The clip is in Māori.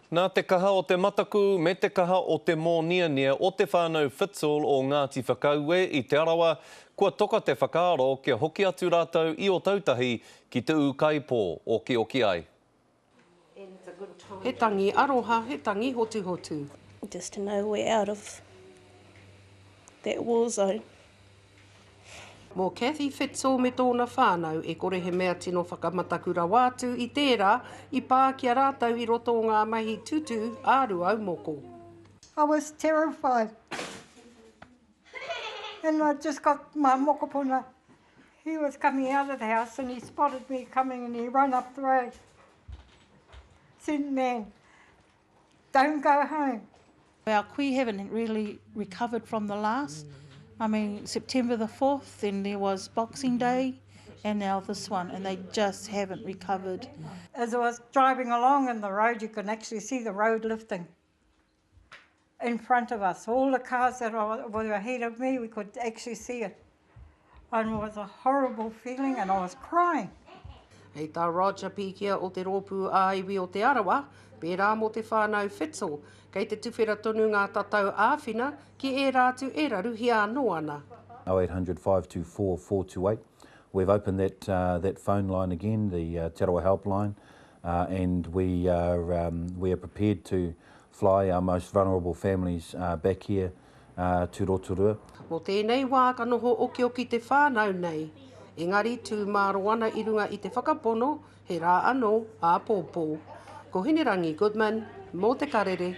Nā te kaha o te mataku me te kaha o te mōniania o te whānau Fitzroy o Ngāti Whakaue i te arawa, kua toka te whakaaro kia hoki atu rātou i o tautahi ki te ūkaipō o ki oki ai. He tangi aroha, he tangi hotu hotu. Just to know we're out of that war zone. Mō Cathy Fitzroy me tōna whānau e kore he mea tino whakamatakura wātu i tērā i pā kia rātau i roto o ngā mahi tutu āru au moko. I was terrified. And I just got my mokopuna. He was coming out of the house and he spotted me coming and he ran up the road. Said, man, don't go home. Our kui haven't really recovered from the last. I mean, September the 4th, then there was Boxing Day, and now this one, and they just haven't recovered. As I was driving along in the road, you can actually see the road lifting in front of us. All the cars that were ahead of me, we could actually see it. And it was a horrible feeling, and I was crying. Hei tā Roger Pikia o te rōpū āiwi o te arawa, pērā mō te whānau Fitzroy, kei te tuwhera tonu ngā tatau āwhina ki e rātu e raru hi anō ana. 0800 524 428. We've opened that phone line again, the Te Arawa helpline, and we are prepared to fly our most vulnerable families back here to Rotorua. Mō tēnei wā ka noho oki te whānau nei. Engari tū māro ana i runga i te whakapono, he rā anō a pōpō. Ko Hinerangi Goodman, mō te karere.